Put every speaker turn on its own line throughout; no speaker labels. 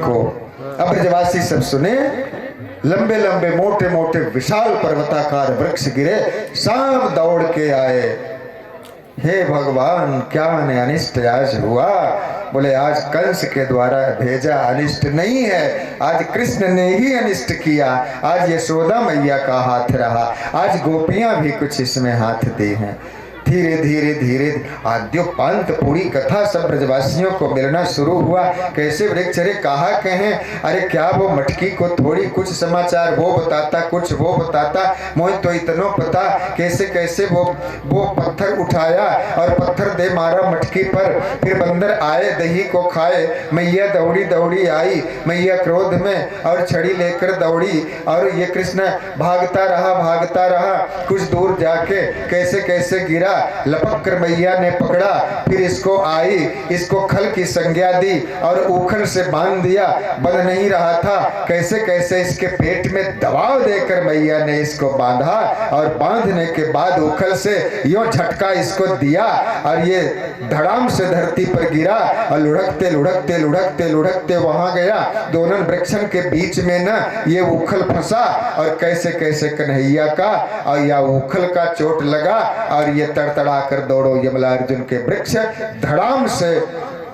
को अब ब्रजवासी सब सुने। लंबे लंबे मोटे मोटे विशाल पर्वताकार वृक्ष गिरे, सब दौड़ के आए। हे भगवान, क्या अनिष्ट आज हुआ? बोले आज कंस के द्वारा भेजा अनिष्ट नहीं है, आज कृष्ण ने ही अनिष्ट किया। आज यशोदा मैया का हाथ रहा, आज गोपियां भी कुछ इसमें हाथ दी हैं। धीरे धीरे धीरे आद्योपांत पूरी कथा सब ब्रजवासियों को मिलना शुरू हुआ। कैसे वृक्ष रे कहा कहें, अरे क्या वो मटकी को थोड़ी कुछ समाचार वो बताता, कुछ वो बताता, मोह तो इतनो पता कैसे कैसे वो पत्थर उठाया और पत्थर दे मारा मटकी पर। फिर बंदर आए दही को खाए, मैया दौड़ी दौड़ी आई, मैया क्रोध में और छड़ी लेकर दौड़ी और ये कृष्ण भागता रहा। कुछ दूर जाके कैसे कैसे गिरा, लपक कर मैया ने पकड़ा, फिर इसको आई, इसको खल की संज्ञा दी और उखल से बांध दिया। बंध नहीं रहा था, कैसे कैसे इसके पेट में दबाव देकर मैया ने इसको बांधा और बांधने के बाद उखल से यो झटका इसको दिया और ये धड़ाम से धरती पर गिरा और लुढ़कते लुढ़कते लुढ़कते लुढ़कते वहां गया। दोनों वृक्षन के बीच में ना ये उखल फंसा और कैसे कैसे कन्हैया का और या उखल का चोट लगा और ये तड़तड़ा कर दौड़ो यमलार्जुन के वृक्ष धड़ाम से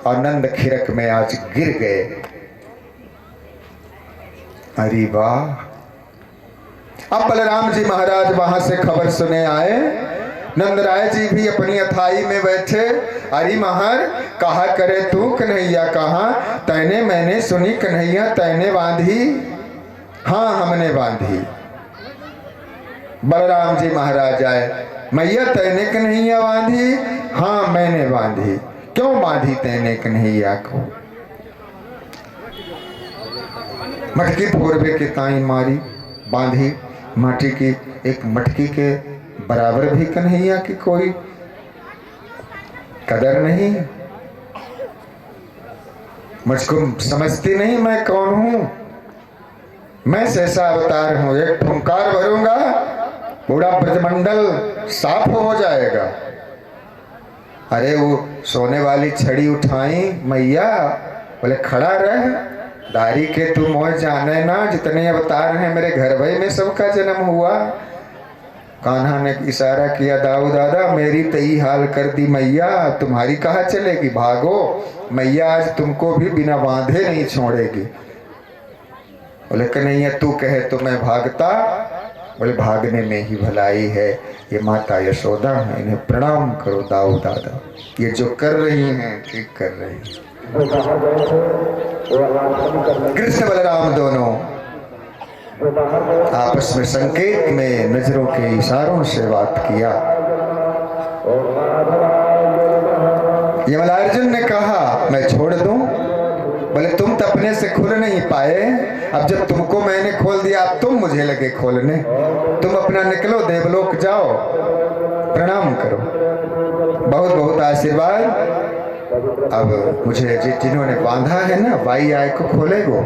और नंद खीरक में आज गिर गए। अरे वाह! अब बलराम जी महाराज वहां से खबर सुने आए। नंदराय जी भी अपनी अथाई में बैठे। अरे महर, कहा करे तू कन्हैया कहाँ? तैने मैंने सुनी कन्हैया तैने बांधी? हाँ हमने बांधी। बलराम जी महाराज आए, मैया तैने कन्हैया बांधी? हाँ मैंने बांधी। क्यों बांधी तैने कन्हैया को? मटकी फोरबे के ताई मारी, बांधी। माटी की एक मटकी के बराबर भी कन्हैया की कोई कदर नहीं। मुझको समझती नहीं मैं कौन हूं? मैं सहसा अवतार हूं, एक फुंकार भरूंगा पूरा ब्रजमंडल साफ हो जाएगा। अरे वो सोने वाली छड़ी उठाई मैया, बोले खड़ा रह, दारी के तू मोह जाने ना, जितने अवतार हैं मेरे घर भाई में सबका जन्म हुआ। कान्हा ने इशारा किया, दाऊ दादा मेरी तई हाल कर दी मैया, तुम्हारी कहाँ चलेगी, भागो। मैया आज तुमको भी बिना बांधे नहीं छोड़ेगी। बोले कन्हैया तू कहे तो मैं भागता। बोले भागने में ही भलाई है, ये माता यशोदा है, इन्हें प्रणाम करो दाऊ दादा, ये जो कर रही हैं ठीक कर रही हैं। कृष्ण बलराम दोनों आपस में संकेत में नजरों के इशारों से बात किया। यमलार्जुन ने कहा मैं छोड़ दूं? बोले तुम तो अपने से खुल नहीं पाए, अब जब तुमको मैंने खोल दिया अब तुम मुझे लगे खोलने। तुम अपना निकलो, देवलोक जाओ, प्रणाम करो, बहुत बहुत आशीर्वाद। अब मुझे जिन्होंने बांधा है ना वाई आय को खोलेगो।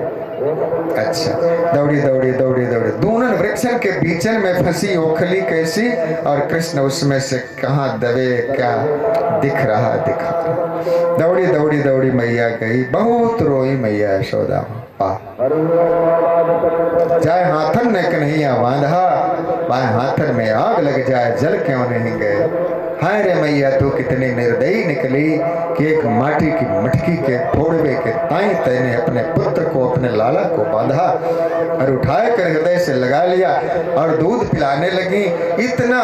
अच्छा, दौड़ी दौड़ी दौड़ी दौड़ी दोनों वृक्षन के बीचन में फंसी ओखली कैसी, और कृष्ण उसमें से कहाँ दबे क्या दिख रहा दिखा। दौड़ी दौड़ी दौड़ी मैया गई, बहुत रोई मैया यशोदा। जाए हाथन ने कन्हैया बांधा, बाएं हाथन में आग लग जाए जल क्यों नहीं गए। हाय रे मैया तू कितनी निर्दयी निकली कि एक माटी की मटकी के फोड़वे के ताई तैने अपने पुत्र को, अपने लाला को बांधा और उठाए कर हृदय से लगा लिया और दूध पिलाने लगी। इतना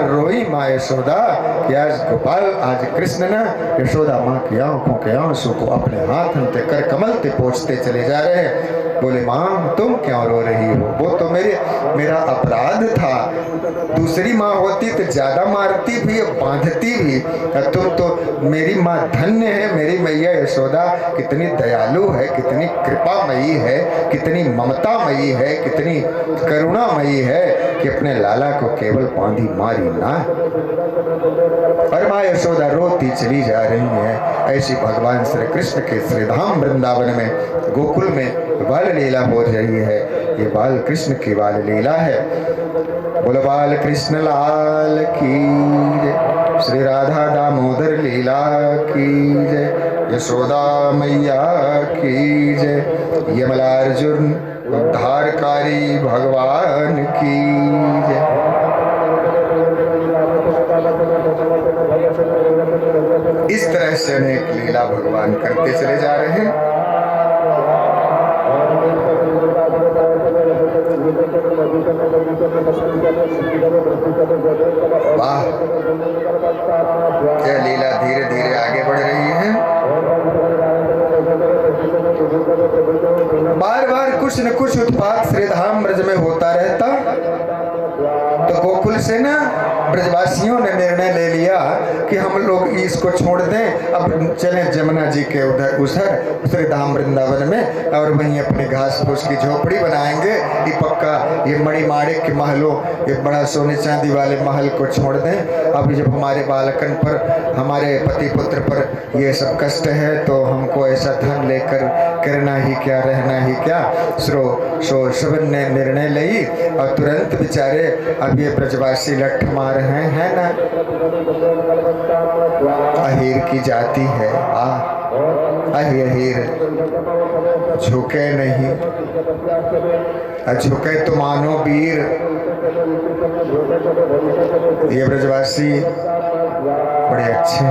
रोई माँ यशोदा कि आज गोपाल, आज कृष्ण ना यशोदा माँ की आंखों के आंसू को अपने हाथ में कर कमल ते पोंछते चले जा रहे हैं। बोले माँ तुम क्यों रो रही हो? वो तो मेरा अपराध था, दूसरी माँ होती तो ज्यादा मारती भी बांधती भी, तुम तो मेरी माँ धन्य है। मेरी मैया यशोदा कितनी दयालु है, कितनी कृपामयी है, कितनी ममतामयी है, कितनी करुणामयी है कि अपने लाला को केवल बांधी मारी ना। और माँ यशोदा रोती चली जा रही है। ऐसी भगवान श्री कृष्ण के श्रीधाम वृंदावन में गोकुल में बाल लीला हो रही है। ये बाल कृष्ण की बाल लीला है। बोलो बाल कृष्ण लाल की जय, श्री राधा दामोदर लीला की जय, यशोदा मैया की जय। यमलार्जुन उद्धारकारी भगवान की जय। इस तरह से अनेक लीला भगवान करते चले जा रहे हैं। वाह, यह लीला धीरे धीरे आगे बढ़ रही है। बार बार कुछ न कुछ उत्पात श्रीधाम ब्रज में होता रहता, तो गोकुल से ना ब्रजवासियों ने निर्णय ले लिया कि हम लोग इसको छोड़ दें, अब चलें जमुना जी के उधर उधर श्रीधाम वृंदावन में, और वहीं अपने घास फूस की झोपड़ी बनाएंगे। ये पक्का ये मणिमाणिक के महलों, ये बड़ा सोने चांदी वाले महल को छोड़ दें। अब जब हमारे बालकन पर, हमारे पति पुत्र पर ये सब कष्ट है, तो हमको ऐसा धन लेकर करना ही क्या, रहना ही क्या। सब ने निर्णय ली और तुरंत बेचारे अब ये ब्रजवासी लठ मार हैं ना, अहीर की जाति है, अहीर झुके नहीं, झुके तो मानो वीर। ये ब्रजवासी बड़े अच्छे,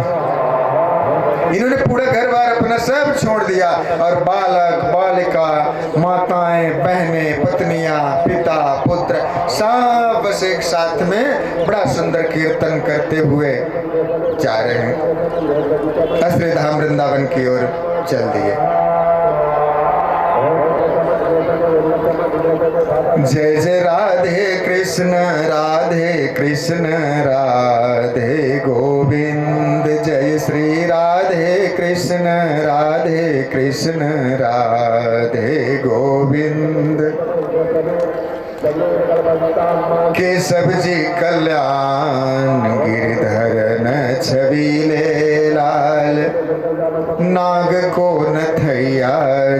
इन्होंने पूरा घर बार अपना सब छोड़ दिया, और बालक बालिका, माताएं बहनें, पत्नियां, पिता पुत्र, सब बस एक साथ में बड़ा सुंदर कीर्तन करते हुए जा रहे हैं, श्रीधाम वृंदावन की ओर चल दिए। जय जय राधे कृष्ण राधे गोविंद, जय श्री राधे कृष्ण राधे गोविंद। केशव जी कल्याण गिरधर न छबीले लाल, नाग को नथैया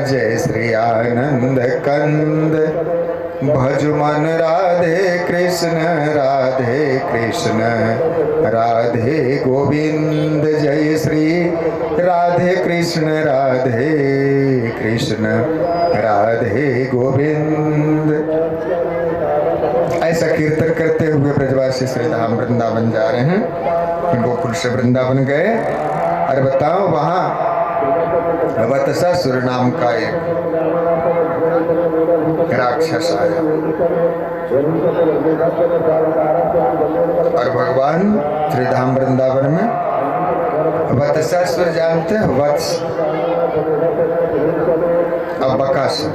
जय श्री आनंद कंद। भज मन राधे कृष्ण राधे गोविंद, जय श्री राधे कृष्ण राधे गोविंद। ऐसा कीर्तन करते हुए ब्रजवासी श्रीधाम वृंदावन जा रहे हैं। गोकुल से वृंदावन गए, और बताओ वहां वत्सासुर नाम का एक राक्षस आया, और भगवान श्रीधाम वृंदावन में वत्सासुर जानते हैं, वत्स अब बकासुर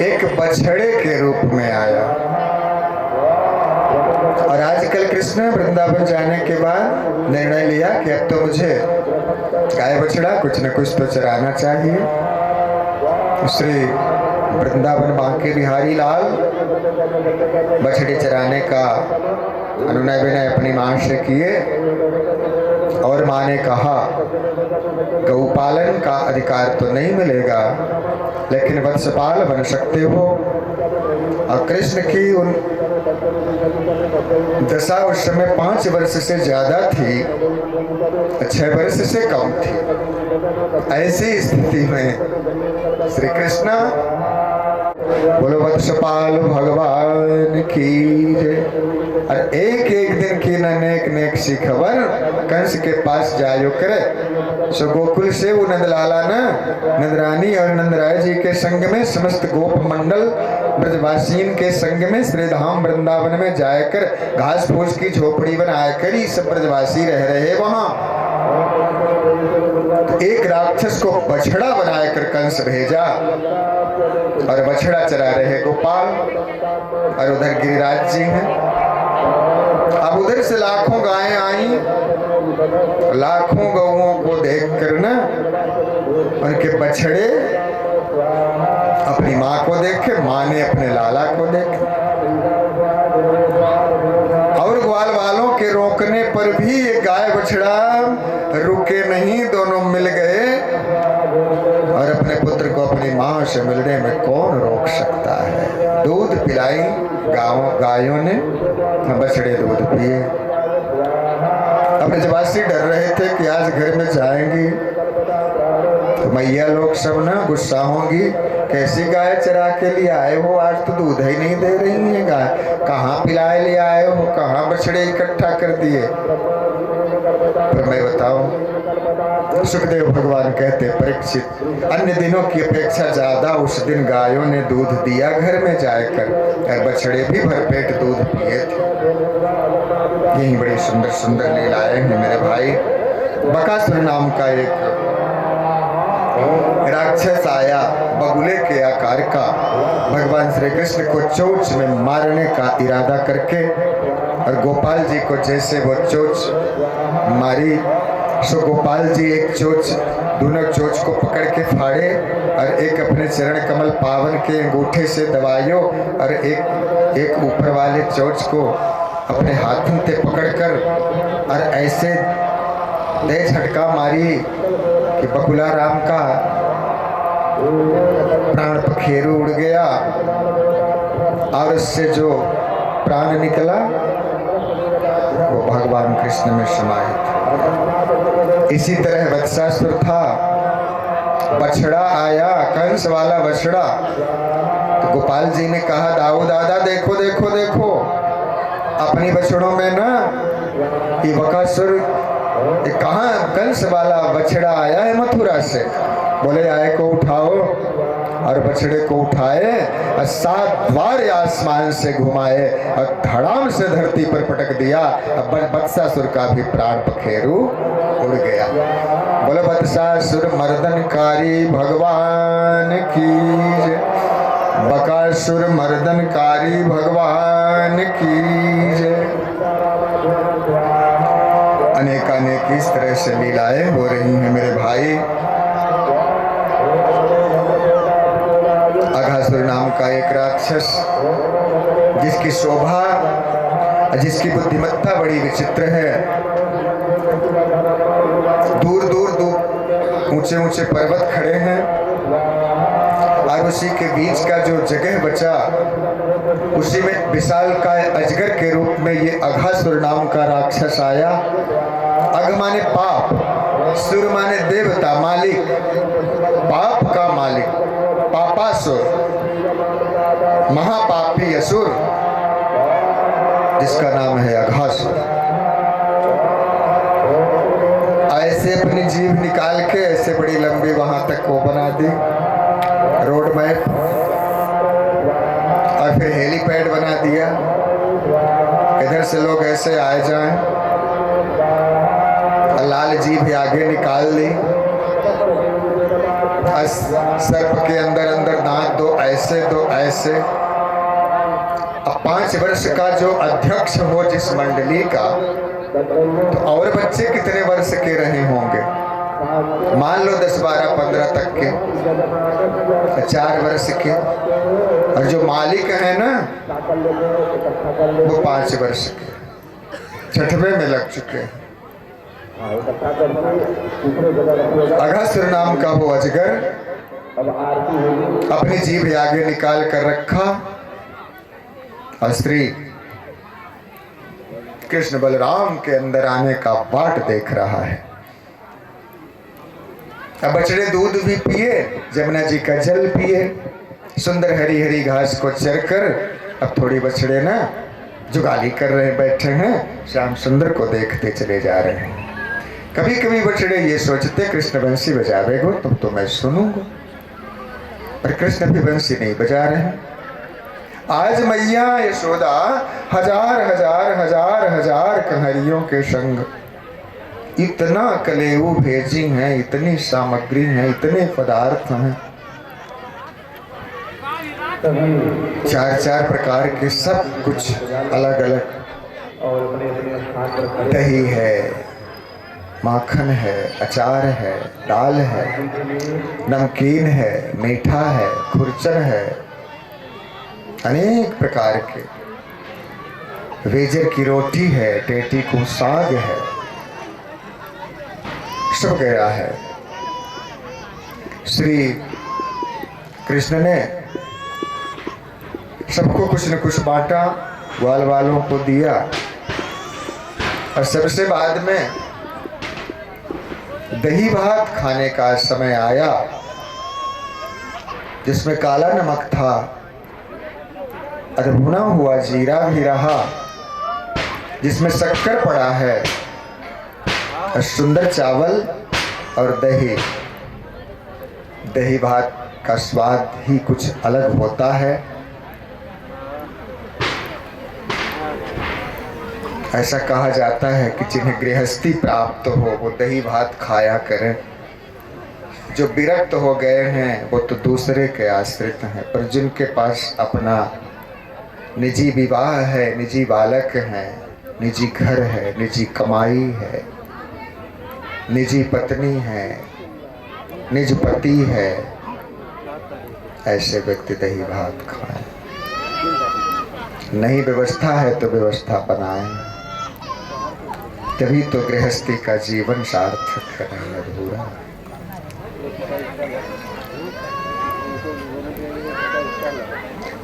एक बछड़े के रूप में आया। और आजकल कृष्ण वृंदावन जाने के बाद निर्णय लिया कि अब तो मुझे गाय बछड़ा कुछ न कुछ तो चराना चाहिए। श्री वृंदावन बांके बिहारी लाल बछड़े चराने का अनुनय विनय अपनी मां से किए, और मां ने कहा गौपालन का अधिकार तो नहीं मिलेगा, लेकिन वत्सपाल बन सकते हो। और कृष्ण की उन दशा उस समय 5 वर्ष से ज्यादा थी, 6 वर्ष से कम थी। ऐसी स्थिति में श्री कृष्ण बोलो वत्सपाल भगवान की जय। और एक एक दिन की नेक सी खबर कंस के पास जायो करे। सो गोकुल से वो नंदलाला ना नंदरानी और नंदराय जी के संग में, समस्त गोप मंडल ब्रजवासियों के संग में श्रीधाम वृंदावन में जाकर घास फूस की झोपड़ी बनाकर ही सब ब्रजवासी रह रहे वहां। तो एक राक्षस को बछड़ा बनाकर कंस भेजा, और बछड़ा चरा रहे गोपाल, और उधर गिरिराज जी हैं। अब उधर से लाखों गायें आई, लाखों गौओं को देख कर ना उनके बछड़े अपनी माँ को देखे, माँ ने अपने लाला को देखे, और ग्वाल वालों के रोकने पर भी ये गाय बछड़ा रुके नहीं, दोनों मिल गए। और अपने पुत्र को अपनी माँ से मिलने में कौन रोक सकता है। दूध पिलाई गायों ने, बछड़े दूध पिए। अब ब्रजवासी डर रहे थे कि आज घर में जाएंगी तो मैया लोग सब ना गुस्सा होंगी, कैसी गाय चरा के लिए आए हो, आज तो दूध ही नहीं दे रही है गाय, कहाँ पिलाए ले आए हो, कहाँ बछड़े इकट्ठा कर दिए। पर मैं बताऊं, सुखदेव भगवान कहते, परीक्षित अन्य दिनों की अपेक्षा ज्यादा उस दिन गायों ने दूध दिया घर में जाकर, और बछड़े भी भरपेट दूध पिए थे। यही बड़ी सुंदर सुंदर लीलाएं हैं मेरे भाई। बकासुर नाम का एक राक्षस आया, बगुले के आकार का, भगवान श्री कृष्ण को चोंच में मारने का इरादा करके, और गोपाल जी को जैसे वो चोंच मारी, सो गोपाल जी एक चोंच, दोनों चोंच को पकड़ के फाड़े और एक अपने चरण कमल पावन के अंगूठे से दबायो, और एक ऊपर वाले चोंच को अपने हाथों से पकड़कर और ऐसे तेज झटका मारी कि बकुला राम का प्राण पखेरु उड़ गया, और उससे जो प्राण निकला वो भगवान कृष्ण में समाहित। इसी तरह वत्सासुर था, बछड़ा आया, कंस वाला बछड़ा, तो गोपाल जी ने कहा, दाऊ दादा देखो देखो देखो, अपनी बछड़ों में ना ये बकासुर कहाँ कंस वाला बछड़ा आया है मथुरा से। बोले आए को उठाओ, और बछड़े को उठाए और 7 द्वार आसमान से घुमाए और धड़ाम से धरती पर पटक दिया। अब बत्सासुर का भी प्राण पखेरु उड़ गया। बोले बत्सासुर मर्दनकारी भगवान की जय, बकासुर मर्दनकारी भगवान की जय। अनेक इस तरह से लीलाएं हो रही हैं मेरे भाई। अघासुर नाम का एक राक्षस, जिसकी शोभा, जिसकी बुद्धिमत्ता बड़ी विचित्र है। दूर दूर दूर ऊंचे ऊंचे पर्वत खड़े हैं, और उसी के बीच का जो जगह बचा, उसी में विशाल का अजगर के रूप में ये अघासुर नाम का राक्षस आया। अघ माने पाप, सुर माने देवता, मालिक, पाप का मालिक, पापासुर, महापापी असुर, जिसका नाम है अघासुर। ऐसे अपनी जीभ निकाल के ऐसे बड़ी लंबी वहां तक वो बना दी रोड मैप, और फिर हेलीपैड बना दिया, इधर से लोग ऐसे आए जाएं। लाल जीभ आगे निकाल ली, सर्प के अंदर अंदर दांत दो ऐसे दो ऐसे। अब 5 वर्ष का जो अध्यक्ष हो जिस मंडली का, तो और बच्चे कितने वर्ष के रहे होंगे? मान लो 10, 12, 15 तक के, 4 वर्ष के, और जो मालिक है ना वो 5 वर्ष के, 6वें में लग चुके हैं। अघासुर नाम का वो अजगर अपनी जीभ आगे निकाल कर रखा, और श्री कृष्ण बलराम के अंदर आने का बाट देख रहा है। अब बछड़े दूध भी पिए, जमुना जी का जल पिए, सुंदर हरी हरी घास को चरकर अब थोड़ी बछड़े ना जुगाली कर रहे बैठे हैं, श्याम सुंदर को देखते चले जा रहे हैं। कभी कभी बछड़े ये सोचते कृष्ण बंसी बजावेगो तो मैं सुनूंगा, पर कृष्ण भी बंसी नहीं बजा रहे हैं। आज मैया यशोदा हजार हजार हजार हजार कन्हैयों के संग इतना कलेऊ भेजी हैं, इतनी सामग्री है, इतने पदार्थ हैं, 4 प्रकार के सब कुछ अलग अलग, दही है, माखन है, अचार है, दाल है, नमकीन है, मीठा है, खुरचन है, अनेक प्रकार के, वेजर की रोटी है, टेटी को साग है, सब गया है। श्री कृष्ण ने सबको कुछ न कुछ बांटा, ग्वाल वालों को दिया, और सबसे बाद में दही भात खाने का समय आया जिसमें काला नमक था, अधभुना हुआ जीरा भी रहा, जिसमें शक्कर पड़ा है, और सुंदर चावल और दही। दही भात का स्वाद ही कुछ अलग होता है। ऐसा कहा जाता है कि जिन्हें गृहस्थी प्राप्त हो वो दही भात खाया करें, जो विरक्त हो गए हैं वो तो दूसरे के आश्रित हैं, पर जिनके पास अपना निजी विवाह है, निजी बालक हैं, निजी घर है, निजी कमाई है, निजी पत्नी है, निज पति है, ऐसे व्यक्ति दही भात खाएं। नहीं व्यवस्था है तो व्यवस्था बनाएं, तभी तो गृहस्थी का जीवन सार्थक है, नहीं अधूरा।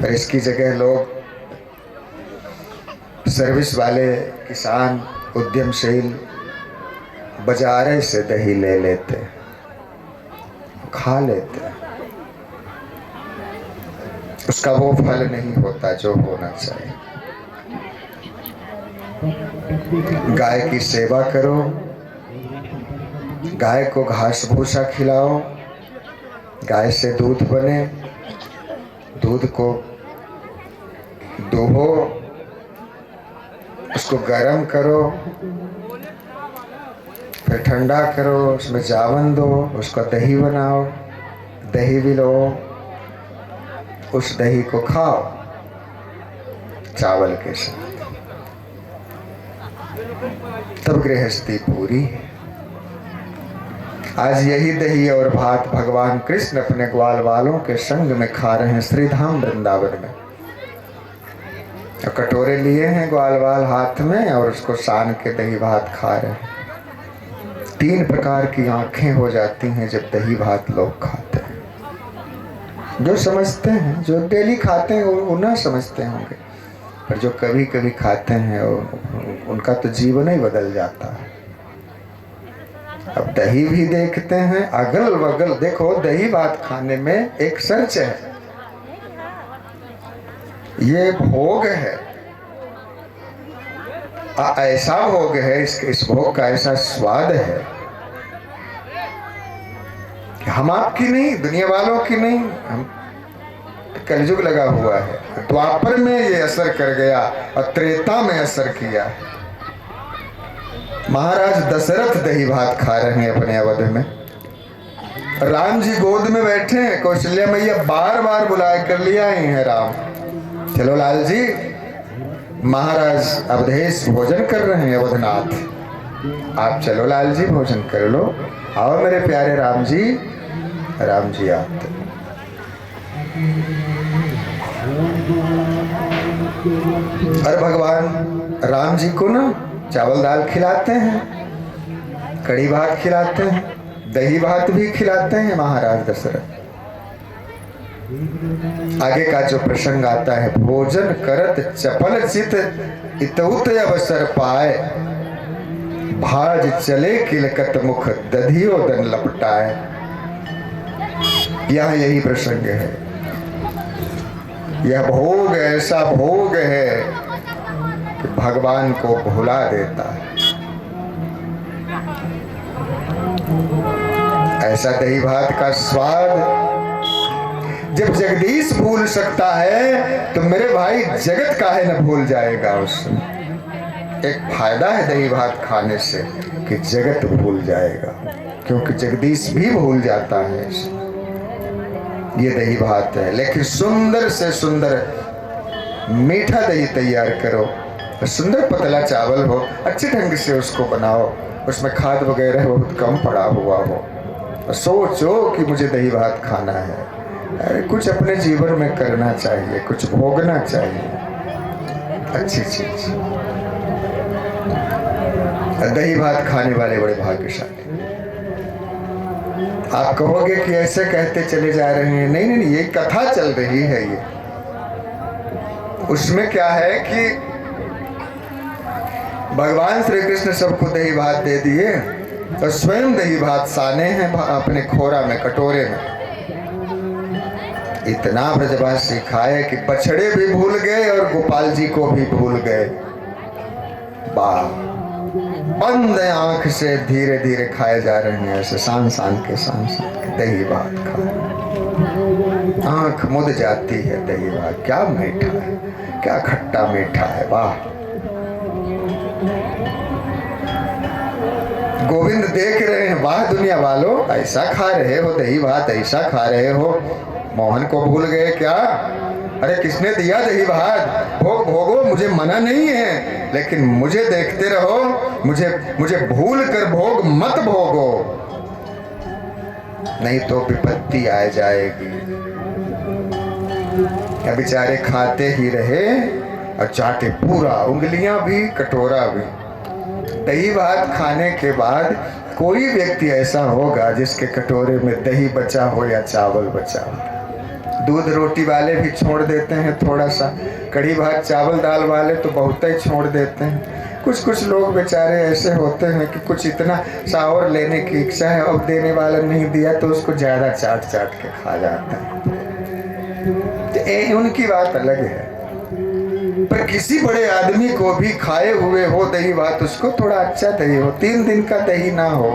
पर इसकी जगह लोग सर्विस वाले, किसान, उद्यमशील बाजारे से दही ले लेते, खा लेते, उसका वो फल नहीं होता जो होना चाहिए। गाय की सेवा करो, गाय को घास भूसा खिलाओ, गाय से दूध बने, दूध को दोहो, उसको गर्म करो, फिर ठंडा करो, उसमें जावन दो, उसका दही बनाओ, दही भी लो, उस दही को खाओ चावल के साथ, तब गृहस्थी पूरी। आज यही दही और भात भगवान कृष्ण अपने ग्वाल वालों के संग में खा रहे हैं श्रीधाम वृंदावन में। कटोरे लिए हैं ग्वाल वाल हाथ में और उसको सान के दही भात खा रहे हैं। 3 प्रकार की आंखें हो जाती हैं जब दही भात लोग खाते हैं। जो समझते हैं, जो डेली खाते हैं वो ना समझते होंगे, पर जो कभी कभी खाते हैं उनका तो जीवन ही बदल जाता है। अब दही भी देखते हैं, अगल बगल देखो, दही भात खाने में एक सर्च है, ये भोग है, ऐसा भोग है, इस भोग का ऐसा स्वाद है, हम आपकी नहीं, दुनिया वालों की नहीं, हम कलयुग लगा हुआ है। द्वापर में ये असर कर गया और त्रेता में असर किया। महाराज दशरथ दही भात खा रहे हैं अपने अवध में, राम जी गोद में बैठे हैं, कौशल्या मैया बार बार बुलाए कर लिया हैं राम, चलो लाल जी। महाराज अवधेश भोजन कर रहे हैं, अवधनाथ आप चलो लाल जी भोजन कर लो, आओ मेरे प्यारे राम जी। राम जी आते, और भगवान राम जी को ना चावल दाल खिलाते हैं, कड़ी भात खिलाते हैं, दही भात भी खिलाते हैं महाराज दशरथ। आगे का जो प्रसंग आता है, भोजन करत चपल चित इतउत अवसर पाए, भाज चले किलकत मुख दधियो दन लपटाए। यह यही प्रसंग है। यह भोग ऐसा भोग है कि भगवान को भुला देता है। ऐसा दही भात का स्वाद जब जगदीश भूल सकता है तो मेरे भाई जगत काहे न भूल जाएगा। उसमें एक फायदा है दही भात खाने से कि जगत भूल जाएगा, क्योंकि जगदीश भी भूल जाता है। ये दही भात है, लेकिन सुंदर से सुंदर मीठा दही तैयार करो, सुंदर पतला चावल हो, अच्छे ढंग से उसको बनाओ, उसमें खाद वगैरह बहुत कम पड़ा हुआ हो। सोचो कि मुझे दही भात खाना है, अरे कुछ अपने जीवन में करना चाहिए, कुछ भोगना चाहिए, अच्छी चीज। दही भात खाने वाले बड़े भाग्यशाली। आप कहोगे कि ऐसे कहते चले जा रहे हैं, नहीं नहीं, ये कथा चल रही है। ये उसमें क्या है कि भगवान श्री कृष्ण सबको दही भात दे दिए, और स्वयं दही भात साने हैं अपने खोरा में, कटोरे में। इतना ब्रजवासी खाए कि बछड़े भी भूल गए और गोपाल जी को भी भूल गए। वाह, बंद आंख से धीरे धीरे खाए जा रहे हैं, ऐसे शान शान के दही भात खाए। आंख मुद जाती है। दही भात क्या मीठा है, क्या खट्टा मीठा है। वाह, गोविंद देख रहे हैं, वाह दुनिया वालों, ऐसा खा रहे हो दही भात, ऐसा खा रहे हो। मोहन को भूल गए क्या? अरे किसने दिया दही भात? भोग भोगो, मुझे मना नहीं है, लेकिन मुझे देखते रहो, मुझे भूल कर भोग मत भोगो, नहीं तो विपत्ति आ जाएगी। या बेचारे खाते ही रहे और चाटे पूरा, उंगलियां भी कटोरा भी। दही भात खाने के बाद कोई व्यक्ति ऐसा होगा जिसके कटोरे में दही बचा हो या चावल बचा हो। दूध रोटी वाले भी छोड़ देते हैं थोड़ा सा, कढ़ी भात चावल दाल वाले तो बहुत ही छोड़ देते हैं। कुछ लोग बेचारे ऐसे होते हैं कि कुछ इतना सा और लेने की इच्छा है, अब देने वाला नहीं दिया तो उसको ज़्यादा चाट के खा जाता है। तो उनकी बात अलग है, पर किसी बड़े आदमी को भी खाए हुए हो दही भात, उसको थोड़ा अच्छा दही हो, 3 दिन का दही ना हो,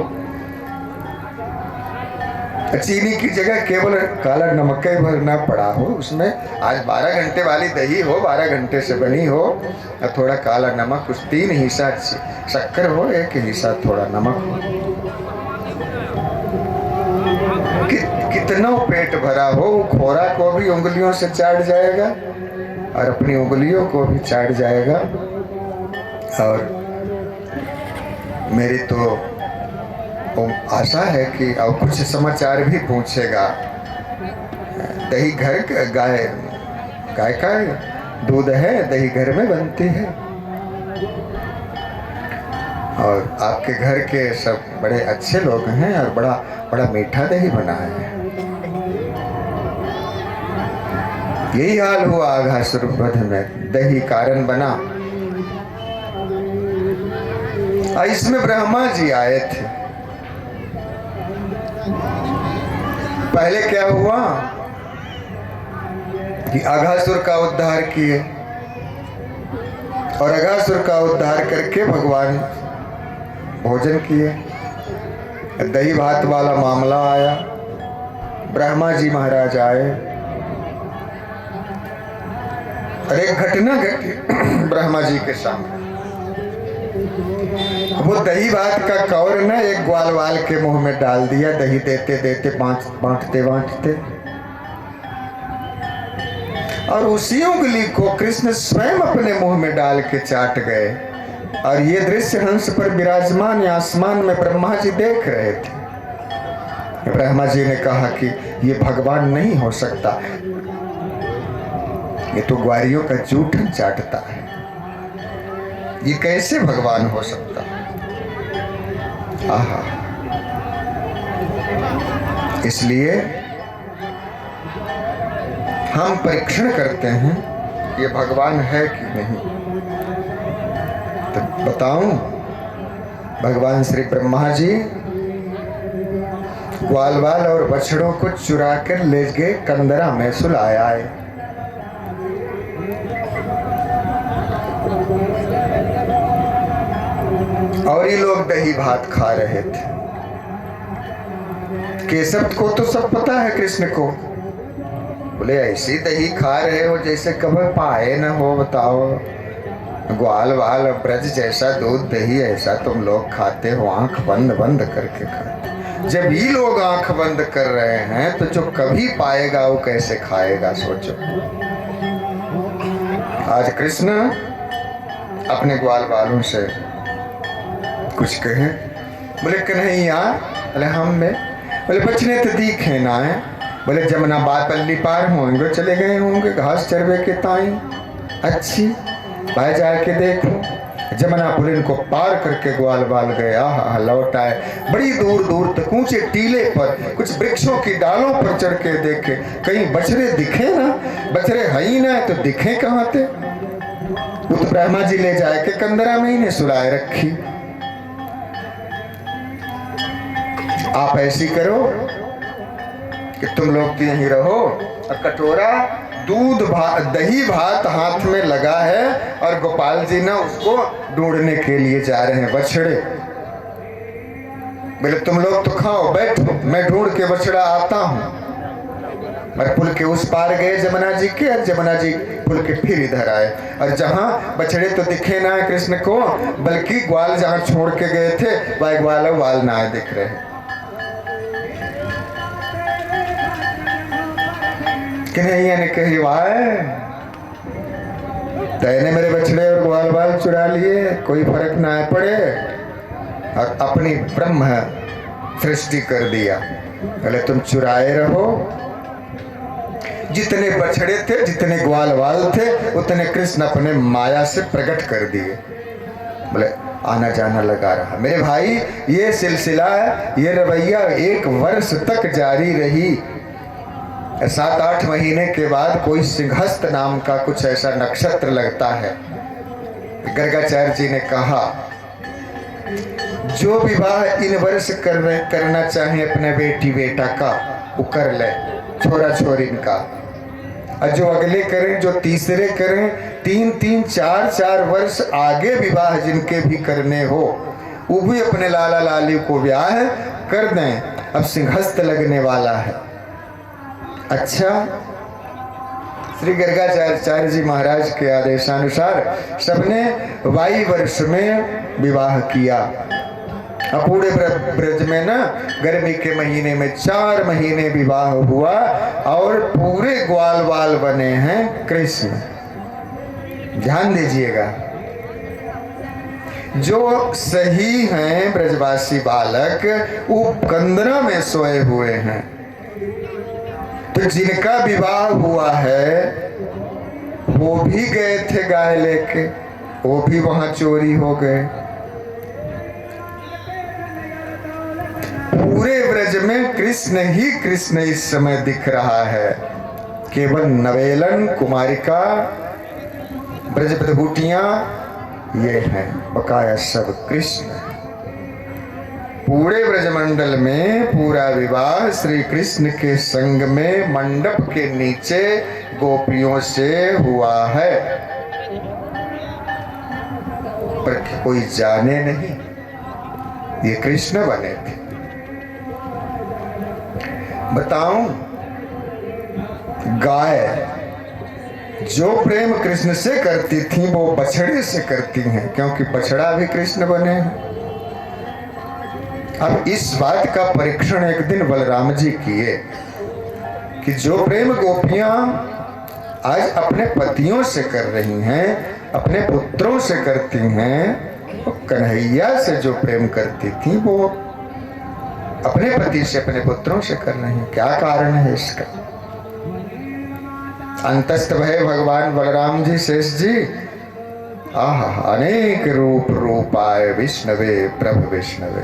चीनी की जगह केवल काला नमक ही भरना पड़ा हो, उसमें आज 12 घंटे वाली दही हो, 12 घंटे से बनी हो, और थोड़ा काला नमक, कुछ 3 हिस्सा शक्कर हो, 1 हिस्सा थोड़ा नमक हो, कितना पेट भरा हो। खोरा को भी उंगलियों से चाट जाएगा और अपनी उंगलियों को भी चाट जाएगा। और मेरी तो आशा है कि और कुछ समाचार भी पूछेगा। दही घर गाय का दूध है, दही घर में बनती है, और आपके घर के सब बड़े अच्छे लोग हैं और बड़ा मीठा दही बना है। यही हाल हुआ आघासुर वध में, दही कारण बना। इसमें ब्रह्मा जी आए थे। पहले क्या हुआ कि अघासुर का उद्धार किए, और अघासुर का उद्धार करके भगवान भोजन किए। दही भात वाला मामला आया, ब्रह्मा जी महाराज आए और एक घटना घटी ब्रह्मा जी के सामने। वो दही भात का कौर ना एक ग्वालवाल के मुंह में डाल दिया, दही देते देते बांटते, और उसी उंगली को कृष्ण स्वयं अपने मुंह में डाल के चाट गए। और ये दृश्य हंस पर विराजमान या आसमान में ब्रह्मा जी देख रहे थे। ब्रह्मा जी ने कहा कि ये भगवान नहीं हो सकता, ये तो ग्वारियों का जूठन चाटता है, ये कैसे भगवान हो सकता? आहा, इसलिए हम परीक्षण करते हैं ये भगवान है कि नहीं। तो बताऊं, भगवान श्री ब्रह्मा जी ग्वालवाल और बछड़ों को चुरा कर ले गए, कंदरा में सुलाया है। और ये लोग दही भात खा रहे थे। केशव को तो सब पता है, कृष्ण को बोले ऐसी दही खा रहे हो जैसे कभी पाए न हो। बताओ, ग्वाल वाल ब्रज जैसा दूध दही ऐसा तुम लोग खाते हो, आंख बंद बंद करके खाते। जब ये लोग आंख बंद कर रहे हैं तो जो कभी पाएगा वो कैसे खाएगा? सोचो। आज कृष्ण अपने ग्वाल वालों से कुछ कहे, बोले कन्हैया, बोले हम में, बोले बचने तो दिखे ना है, बोले जमुना पल्ली पार होंगे, चले गए होंगे घास चरवे के ताई। अच्छी भाई जाके देखो, जमुना पुल इनको पार करके ग्वाल बाल गया, लौट आए। बड़ी दूर दूर तक ऊंचे टीले पर कुछ वृक्षों की डालों पर चढ़ के देखे, कहीं बछड़े दिखे ना, बछड़े है ही ना, तो दिखे कहाँ थे? वो तो ब्रह्मा जी ले जाए के कंदरा में ही ने सुलाए रखी। आप ऐसी करो कि तुम लोग तो यहीं रहो, और कटोरा दूध दही भात हाथ में लगा है और गोपाल जी ना उसको ढूंढने के लिए जा रहे हैं बछड़े। बोले तुम लोग तो खाओ, बैठो, मैं ढूंढ के बछड़ा आता हूं। और पुल के उस पार गए जमुना जी के, और जमुना जी पुल के फिर इधर आए, और जहां बछड़े तो दिखे ना कृष्ण को, बल्कि ग्वाल जहां छोड़ के गए थे वह ग्वाल ना दिख रहे। कन्हैया ने कही वाह, तैने मेरे बछड़े और ग्वाल चुरा लिए, कोई फर्क ना पड़े, और अपनी ब्रह्म सृष्टि कर दिया। पहले तुम चुराए रहो। जितने बछड़े थे, जितने ग्वाल थे, उतने कृष्ण अपने माया से प्रकट कर दिए। बोले आना जाना लगा रहा। मेरे भाई ये सिलसिला, ये रवैया 1 वर्ष तक जारी रही। 7-8 महीने के बाद कोई सिंहस्थ नाम का कुछ ऐसा नक्षत्र लगता है। गर्गाचार्य जी ने कहा जो विवाह इन वर्ष करना चाहे अपने बेटी बेटा का वो कर ले, छोरा छोरीन का, और जो अगले करें, जो तीसरे करें, 3-3, 4-4 वर्ष आगे विवाह जिनके भी करने हो वो भी अपने लाला लाली को ब्याह कर दें। अब सिंहस्थ लगने वाला है। अच्छा, श्री गर्गाचार्य जी महाराज के आदेशानुसार सबने वाई वर्ष में विवाह किया। पूरे ब्रज में ना गर्मी के महीने में 4 महीने विवाह हुआ, और पूरे ग्वाल बने हैं कृष्ण। ध्यान दीजिएगा, जो सही हैं ब्रजवासी बालक वो कंदरा में सोए हुए हैं, तो जिनका विवाह हुआ है वो भी गए थे गाय लेके, वो भी वहां चोरी हो गए। पूरे ब्रज में कृष्ण ही कृष्ण इस समय दिख रहा है। केवल नवेलन कुमारिका ब्रज प्रभुटियां ये हैं, बकाया सब कृष्ण। पूरे ब्रजमंडल में पूरा विवाह श्री कृष्ण के संग में मंडप के नीचे गोपियों से हुआ है, पर कोई जाने नहीं ये कृष्ण बने थे। बताऊं, गाय जो प्रेम कृष्ण से करती थी वो बछड़े से करती हैं, क्योंकि बछड़ा भी कृष्ण बने हैं। अब इस बात का परीक्षण एक दिन बलराम जी किए कि जो प्रेम गोपियां आज अपने पतियों से कर रही हैं, अपने पुत्रों से करती हैं, वो कन्हैया से जो प्रेम करती थी वो अपने पति से, अपने पुत्रों से कर रहे हैं। क्या कारण है इसका? अंतस्थ भय भगवान बलराम जी, शेष जी, आहा, अनेक रूप आए विष्णवे प्रभु विष्णवे।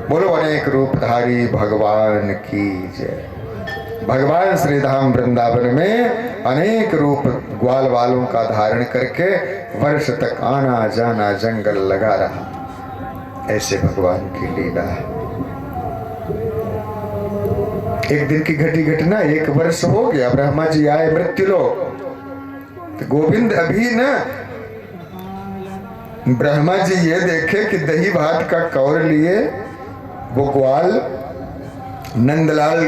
बोलो अनेक रूपधारी भगवान की जय। भगवान श्री धाम वृंदावन में अनेक रूप ग्वाल वालों का धारण करके वर्ष तक आना जाना जंगल लगा रहा। ऐसे भगवान की लीला है। एक दिन की घटी घटना, 1 वर्ष हो गया, ब्रह्मा जी आए मृत्युलोक, तो गोविंद अभी ना, ब्रह्मा जी ये देखे कि दही भात का कौर लिए वो ग्वाल नंदलाल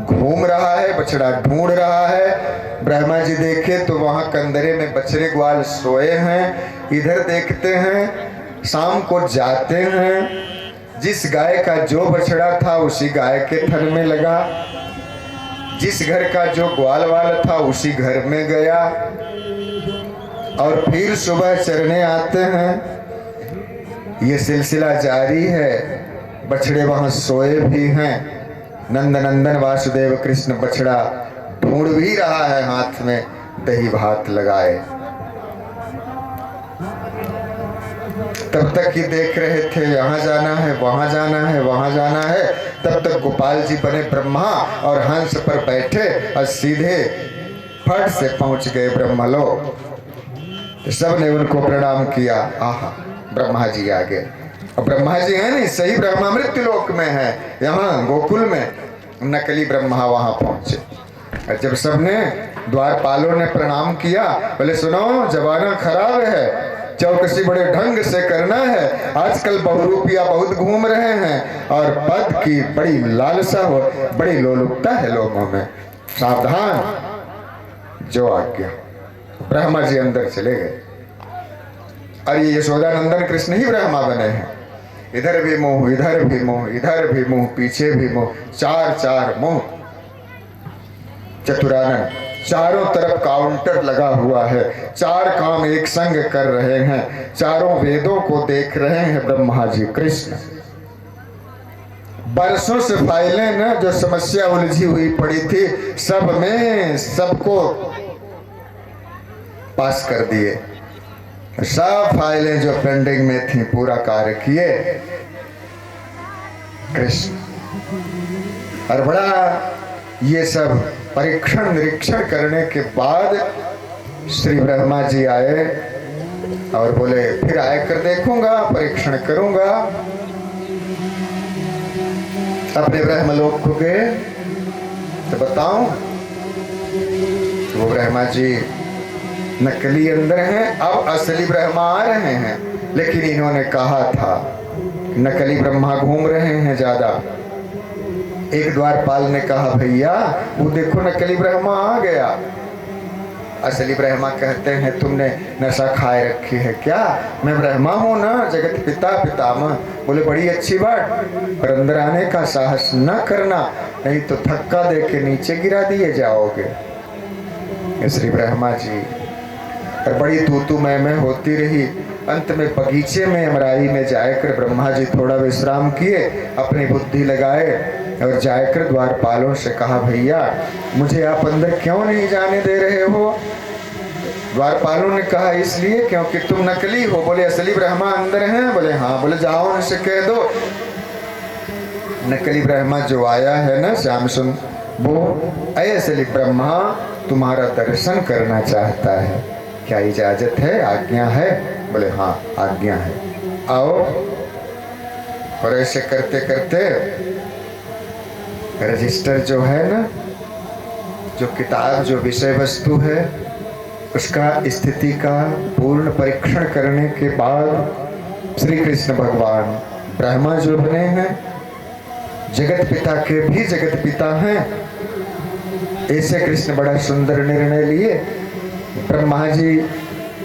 घूम रहा है, बछड़ा ढूंढ रहा है। ब्रह्मा जी देखे तो वहां कंदरे में बछड़े ग्वाल सोए हैं। इधर देखते हैं, शाम को जाते हैं, जिस गाय का जो बछड़ा था उसी गाय के थन में लगा, जिस घर का जो ग्वाल वाला था उसी घर में गया, और फिर सुबह चरने आते हैं। ये सिलसिला जारी है। बछड़े वहां सोए भी हैं। नंद नंदन वासुदेव कृष्ण बछड़ा ढूंढ भी रहा है, हाथ में दही भात लगाए। तब तक ही देख रहे थे यहाँ जाना है, वहां जाना है, वहां जाना है। तब तक गोपाल जी बने ब्रह्मा और हंस पर बैठे और सीधे फट से पहुंच गए ब्रह्मलोक। सबने उनको प्रणाम किया। आहा, ब्रह्मा जी आ गए। और ब्रह्मा जी है नहीं, सही ब्रह्मा मृत्यु लोक में है, यहाँ गोकुल में। नकली ब्रह्मा वहां पहुंचे और जब सबने द्वारपालों ने प्रणाम किया, बोले सुनो जमाना खराब है, चौकसी बड़े ढंग से करना है। आजकल बहुरूपिया बहुत घूम रहे हैं और पद की बड़ी लालसा हो, बड़ी लोलुपता है लोगों में, सावधान। जो आज्ञा। ब्रह्मा जी अंदर चले गए और ये यशोदानंदन कृष्ण ही ब्रह्मा बने हैं। इधर भी मुंह, इधर भी मुंह, इधर भी मुंह, पीछे भी मुंह, चार चार मुंह। चतुरानन, चारों तरफ काउंटर लगा हुआ है, चार काम एक संग कर रहे हैं, चारों वेदों को देख रहे हैं ब्रह्मा जी कृष्ण। बरसों से फाइलें न जो समस्या उलझी हुई पड़ी थी, सब में सबको पास कर दिए। सब फाइलें जो पेंडिंग में थी पूरा कार्य किए कृष्ण। और बड़ा ये सब परीक्षण निरीक्षण करने के बाद श्री ब्रह्मा जी आए और बोले फिर आए कर देखूंगा, परीक्षण करूंगा। अपने ब्रह्मलोक को गए तो बताऊं, वो ब्रह्मा जी नकली अंदर हैं, अब असली ब्रह्मा आ रहे हैं। लेकिन इन्होंने कहा था नकली ब्रह्मा घूम रहे हैं ज्यादा। एक द्वारपाल ने कहा भैया वो देखो नकली ब्रह्मा आ गया। असली ब्रह्मा कहते हैं तुमने नशा खाए रखी है क्या? मैं ब्रह्मा हूं ना, जगत पिता पितामह। बोले बड़ी अच्छी बात, पर अंदर आने का साहस न करना, नहीं तो धक्का दे के नीचे गिरा दिए जाओगे। श्री ब्रह्मा जी और बड़ी तू मैं होती रही। अंत में बगीचे में अमराई में जाकर ब्रह्मा जी थोड़ा विश्राम किए, अपनी बुद्धि लगाए और जाकर द्वारपालों से कहा भैया मुझे आप अंदर क्यों नहीं जाने दे रहे हो? द्वारपालों ने कहा इसलिए क्योंकि तुम नकली हो। बोले असली ब्रह्मा अंदर हैं? बोले हाँ। बोले जाओ उनसे कह दो नकली ब्रह्मा जो आया है ना श्याम सुन, वो असली ब्रह्मा तुम्हारा दर्शन करना चाहता है, क्या इजाजत है, आज्ञा है? बोले हाँ आज्ञा है, आओ। और ऐसे करते करते रजिस्टर जो है ना, जो किताब जो विषय वस्तु है उसका स्थिति का पूर्ण परीक्षण करने के बाद श्री कृष्ण भगवान ब्रह्मा जो बने हैं, जगत पिता के भी जगत पिता हैं। ऐसे कृष्ण बड़ा सुंदर निर्णय लिए। ब्रह्मा जी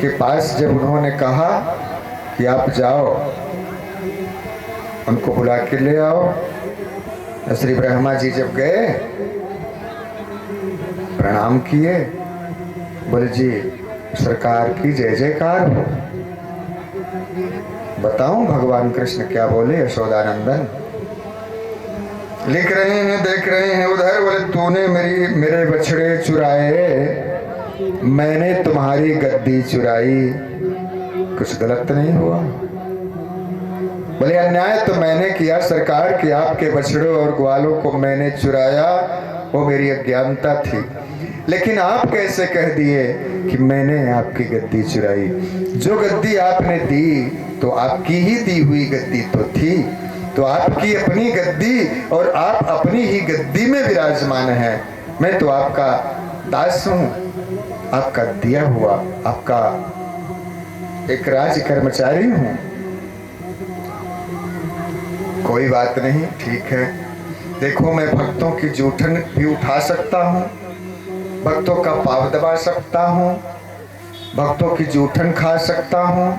के पास जब उन्होंने कहा कि आप जाओ उनको बुला के ले आओ, श्री ब्रह्मा जी जब गए प्रणाम किए, बोले जी सरकार की जय जयकार हो। बताऊं भगवान कृष्ण क्या बोले? यशोदानंदन लिख रहे हैं, देख रहे हैं उधर। बोले तूने मेरे बछड़े चुराए, मैंने तुम्हारी गद्दी चुराई, कुछ गलत नहीं हुआ? बोले अन्याय तो मैंने किया सरकार कि आपके बछड़ों और ग्वालों को मैंने चुराया, वो मेरी अज्ञानता थी। लेकिन आप कैसे कह दिए कि मैंने आपकी गद्दी चुराई? जो गद्दी आपने दी तो आपकी ही दी हुई गद्दी तो थी, तो आपकी अपनी गद्दी और आप अपनी ही गद्दी में विराजमान हैं। मैं तो आपका दास हूं, आपका दिया हुआ, आपका एक राज कर्मचारी हूं। कोई बात नहीं, ठीक है। देखो मैं भक्तों की जूठन भी उठा सकता हूं, भक्तों का पाव दबा सकता हूं, भक्तों की जूठन खा सकता हूं,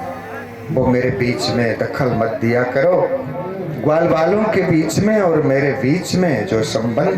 वो मेरे बीच में दखल मत दिया करो। ग्वाल वालों के बीच में और मेरे बीच में जो संबंध